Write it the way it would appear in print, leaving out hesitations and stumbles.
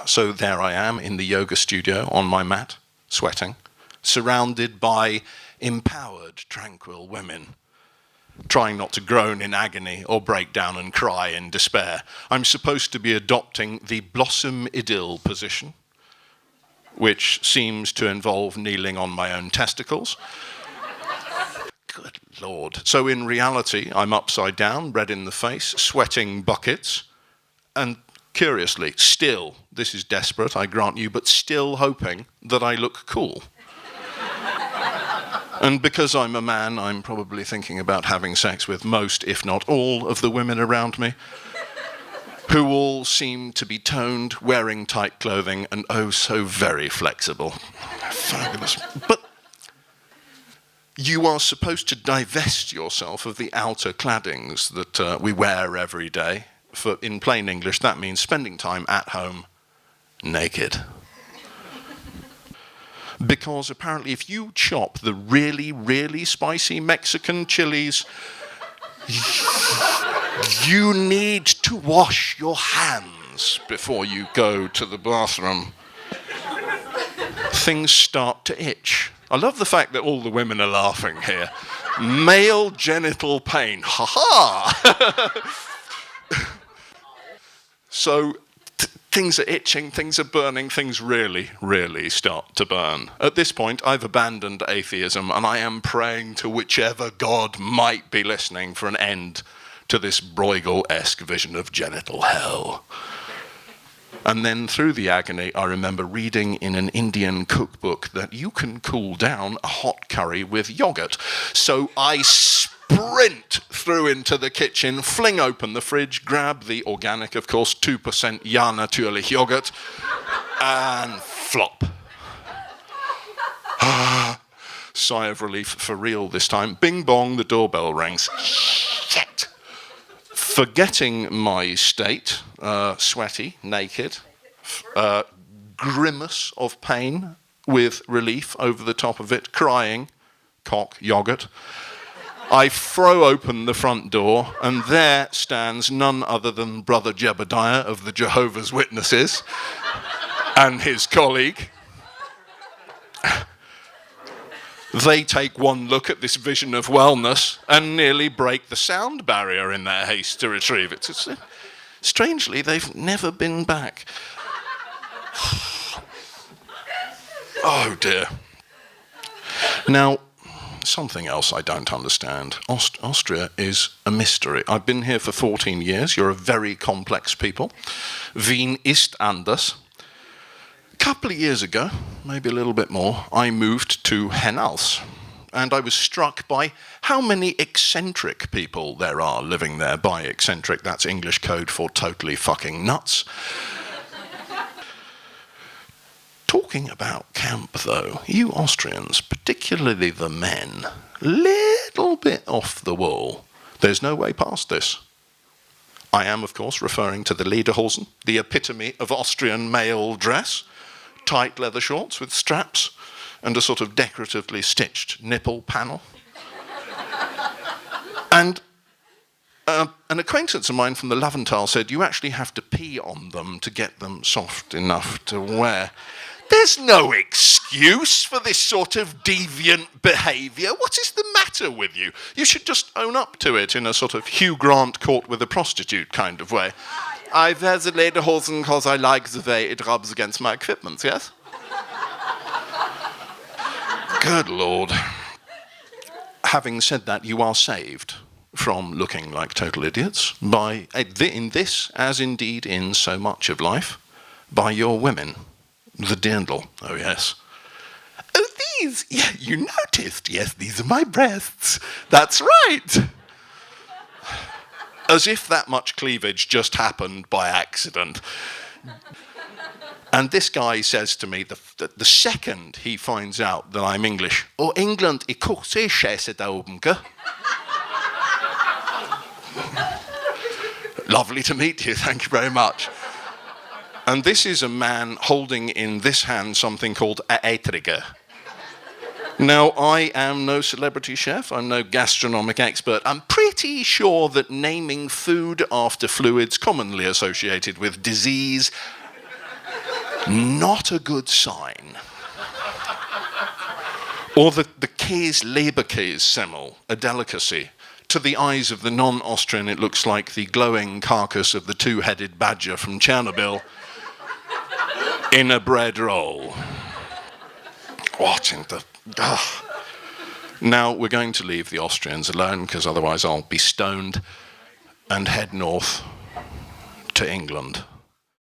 So there I am in the yoga studio on my mat, sweating, surrounded by empowered, tranquil women, trying not to groan in agony or break down and cry in despair. I'm supposed to be adopting the blossom idyll position, which seems to involve kneeling on my own testicles. Good Lord. So in reality, I'm upside down, red in the face, sweating buckets, and curiously, still, this is desperate, I grant you, but still hoping that I look cool. And because I'm a man, I'm probably thinking about having sex with most, if not all, of the women around me, who all seem to be toned, wearing tight clothing, and oh so very flexible. Fabulous. But you are supposed to divest yourself of the outer claddings that we wear every day. In plain English, that means spending time at home naked. Because apparently if you chop the really, really spicy Mexican chilies, you need to wash your hands before you go to the bathroom. Things start to itch. I love the fact that all the women are laughing here. Male genital pain, ha-ha! So things are itching, things are burning, things really, really start to burn. At this point, I've abandoned atheism and I am praying to whichever god might be listening for an end to this Bruegel-esque vision of genital hell. And then through the agony, I remember reading in an Indian cookbook that you can cool down a hot curry with yogurt. So I sprint through into the kitchen, fling open the fridge, grab the organic, of course, 2% Ja Natürlich yogurt, and flop. Sigh of relief for real this time. Bing bong, the doorbell rings. Shit. Forgetting my state, sweaty, naked, grimace of pain with relief over the top of it, crying, cock, yogurt. I throw open the front door, and there stands none other than Brother Jebediah of the Jehovah's Witnesses and his colleague. They take one look at this vision of wellness and nearly break the sound barrier in their haste to retrieve it. Strangely, they've never been back. Oh dear. Now, something else I don't understand. Austria is a mystery. I've been here for 14 years. You're a very complex people. Wien ist anders. A couple of years ago, maybe a little bit more, I moved to Hennals. And I was struck by how many eccentric people there are living there. By eccentric, that's English code for totally fucking nuts. Talking about camp, though, you Austrians, particularly the men, little bit off the wall. There's no way past this. I am, of course, referring to the lederhosen, the epitome of Austrian male dress, tight leather shorts with straps, and a sort of decoratively stitched nipple panel. And an acquaintance of mine from the Laventhal said, you actually have to pee on them to get them soft enough to wear. There's no excuse for this sort of deviant behaviour. What is the matter with you? You should just own up to it in a sort of Hugh Grant caught with a prostitute kind of way. I wear the lederhosen because I like the way it rubs against my equipment, yes? Good Lord. Having said that, you are saved from looking like total idiots by, in this, as indeed in so much of life, by your women. The dirndl, oh yes. Oh, these, yeah, you noticed, yes, these are my breasts. That's right. As if that much cleavage just happened by accident. And this guy says to me, the second he finds out that I'm English, oh, England, ik kocht zeer scheiße da oben, gell? Lovely to meet you, thank you very much. And this is a man holding in this hand something called a eitriger. Now, I am no celebrity chef, I'm no gastronomic expert. I'm pretty sure that naming food after fluids commonly associated with disease Not a good sign. Or the Leberkäse semmel, a delicacy. To the eyes of the non-Austrian, it looks like the glowing carcass of the two-headed badger from Chernobyl in a bread roll. What in the... Ugh. Now, we're going to leave the Austrians alone, because otherwise I'll be stoned, and head north to England.